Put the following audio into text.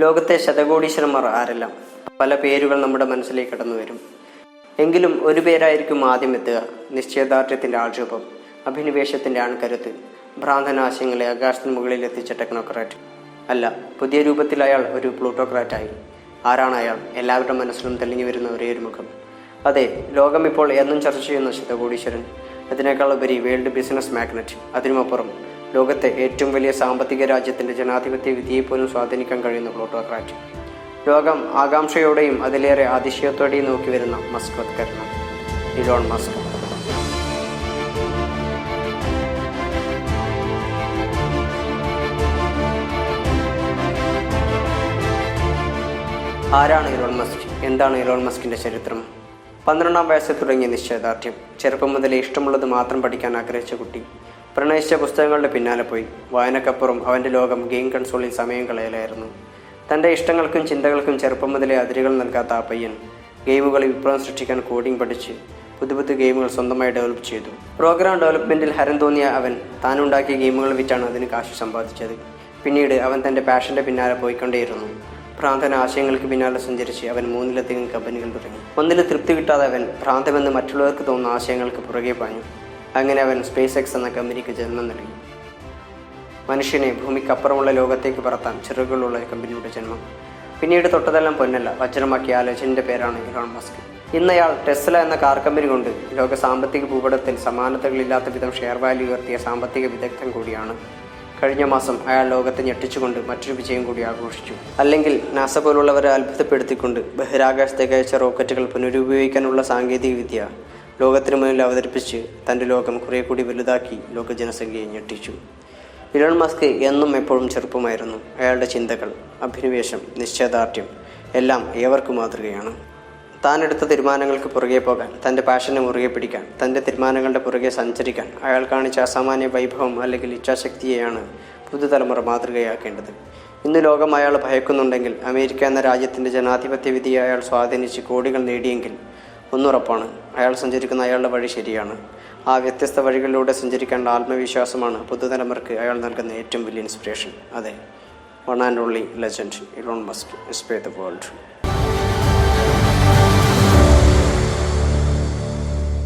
ലോകത്തെ ശതകോടീശ്വരന്മാർ ആരെല്ലാം? പല പേരുകൾ നമ്മുടെ മനസ്സിലേക്ക് കടന്നു വരും. എങ്കിലും ഒരു പേരായിരിക്കും ആദ്യം എത്തുക. നിശ്ചയദാർഢ്യത്തിൻ്റെ ആൾരൂപം, അഭിനിവേശത്തിൻ്റെ ആൺകരുത്ത്, ഭ്രാന്തനാശയങ്ങളെ ആകാശത്തിന് മുകളിൽ എത്തിച്ച ടെക്നോക്രാറ്റ്. അല്ല, പുതിയ രൂപത്തിൽ അയാൾ ഒരു പ്ലൂട്ടോക്രാറ്റായി. ആരാണ് അയാൾ? എല്ലാവരുടെ മനസ്സിലും തെളിഞ്ഞു വരുന്ന ഒരേയൊരു മുഖം. അതെ, ലോകം ഇപ്പോൾ എന്നും ചർച്ച ചെയ്യുന്ന ശതകോടീശ്വരൻ, അതിനേക്കാൾ ഉപരി വേൾഡ് ബിസിനസ് മാഗ്നറ്റ്, അതിനുമപ്പുറം ലോകത്തെ ഏറ്റവും വലിയ സാമ്പത്തിക രാജ്യത്തിൻ്റെ ജനാധിപത്യ വിധിയെപ്പോലും സ്വാധീനിക്കാൻ കഴിയുന്ന പ്ലൂട്ടോക്രാറ്റ്. ലോകം ആകാംക്ഷയോടെയും അതിലേറെ അതിശയത്തോടെയും നോക്കി വരുന്ന മസ്ക് വത്കരണം, ഇലോൺ മസ്ക്. ആരാണ് ഇലോൺ മസ്ക്? എന്താണ് ഇലോൺ മസ്കിൻ്റെ ചരിത്രം? 12-ാം വയസ്സിൽ തുടങ്ങിയ നിശ്ചയദാർഢ്യം. ചെറുപ്പം മുതലേ ഇഷ്ടമുള്ളത് മാത്രം പഠിക്കാൻ ആഗ്രഹിച്ച കുട്ടി. പ്രണയിച്ച പുസ്തകങ്ങളുടെ പിന്നാലെ പോയി. വായനക്കപ്പുറം അവൻ്റെ ലോകം ഗെയിം കൺസോളിൽ സമയം കളയലായിരുന്നു. തൻ്റെ ഇഷ്ടങ്ങൾക്കും ചിന്തകൾക്കും ചെറുപ്പം മുതലേ അതിരുകൾ നൽകാത്ത ആ പയ്യൻ ഗെയിമുകളിൽ വിപ്ലവം സൃഷ്ടിക്കാൻ കോഡിംഗ് പഠിച്ച് പുതിയ ഗെയിമുകൾ സ്വന്തമായി ഡെവലപ്പ് ചെയ്തു. പ്രോഗ്രാം ഡെവലപ്മെൻറ്റിൽ ഹരം തോന്നിയ അവൻ താനുണ്ടാക്കിയ ഗെയിമുകൾ വിറ്റാണ് അതിന് കാശ് സമ്പാദിച്ചത്. പിന്നീട് അവൻ തൻ്റെ പാഷൻ്റെ പിന്നാലെ പോയിക്കൊണ്ടേയിരുന്നു. ഭ്രാന്തന ആശയങ്ങൾക്ക് പിന്നാലെ സഞ്ചരിച്ച് അവൻ 3-ലധികം കമ്പനികൾ തുടങ്ങി. ഒന്നിൽ തൃപ്തി കിട്ടാതെ അവൻ ഭ്രാന്തമെന്ന് മറ്റുള്ളവർക്ക് തോന്നുന്ന ആശയങ്ങൾക്ക് പുറകെ പാഞ്ഞു. അങ്ങനെ അവൻ സ്പേസ് എക്സ് എന്ന കമ്പനിക്ക് ജന്മം നൽകി. മനുഷ്യനെ ഭൂമിക്കപ്പുറമുള്ള ലോകത്തേക്ക് പറത്താൻ ചിറകുകളുള്ള കമ്പനിയുടെ ജന്മം. പിന്നീട് തൊട്ടതെല്ലാം പൊന്നല്ല, വജ്രമാക്കിയ ആ ലെജൻഡിൻ്റെ പേരാണ് ഇലോൺ മസ്ക്. ഇന്നയാൾ ടെസ്ല എന്ന കാർ കമ്പനി കൊണ്ട് ലോക സാമ്പത്തിക ഭൂപടത്തിൽ സമാനതകളില്ലാത്ത വിധം ഷെയർ വാല്യൂ ഉയർത്തിയ സാമ്പത്തിക വിദഗ്ധൻ കൂടിയാണ്. കഴിഞ്ഞ മാസം അയാൾ ലോകത്തെ ഞെട്ടിച്ചുകൊണ്ട് മറ്റൊരു വിജയം കൂടി ആഘോഷിച്ചു. അല്ലെങ്കിൽ നാസ പോലുള്ളവരെ അത്ഭുതപ്പെടുത്തിക്കൊണ്ട് ബഹിരാകാശത്തേക്ക് അയച്ച റോക്കറ്റുകൾ പുനരുപയോഗിക്കാനുള്ള സാങ്കേതിക വിദ്യ ലോകത്തിന് മുന്നിൽ അവതരിപ്പിച്ച് തൻ്റെ ലോകം കുറേ കൂടി വലുതാക്കി ലോക ജനസംഖ്യയെ ഞെട്ടിച്ചു. ഇലോൺ മസ്ക് എന്നും എപ്പോഴും ചെറുപ്പമായിരുന്നു. അയാളുടെ ചിന്തകൾ, അഭിനിവേശം, നിശ്ചയദാർഢ്യം എല്ലാം ഏവർക്കും മാതൃകയാണ്. താനെടുത്ത തീരുമാനങ്ങൾക്ക് പുറകെ പോകാൻ, തൻ്റെ പാഷനെ മുറുകെ പിടിക്കാൻ, തൻ്റെ തീരുമാനങ്ങളുടെ പുറകെ സഞ്ചരിക്കാൻ അയാൾ കാണിച്ച അസാമാന്യ വൈഭവം അല്ലെങ്കിൽ ഇച്ഛാശക്തിയെയാണ് പുതുതലമുറ മാതൃകയാക്കേണ്ടത്. ഇന്ന് ലോകം അയാൾ ഭയക്കുന്നുണ്ടെങ്കിൽ അമേരിക്ക എന്ന രാജ്യത്തിൻ്റെ ജനാധിപത്യ വിധിയെ അയാൾ സ്വാധീനിച്ച് കോടികൾ നേടിയെങ്കിൽ ഒന്നുറപ്പാണ്, അയാൾ സഞ്ചരിക്കുന്ന അയാളുടെ വഴി ശരിയാണ്. ആ വ്യത്യസ്ത വഴികളിലൂടെ സഞ്ചരിക്കേണ്ട ആത്മവിശ്വാസമാണ് പുതുതലമുറക്ക് അയാൾ നൽകുന്ന ഏറ്റവും വലിയ ഇൻസ്പിറേഷൻ. അതെ, one and only legend Elon Musk inspire the world.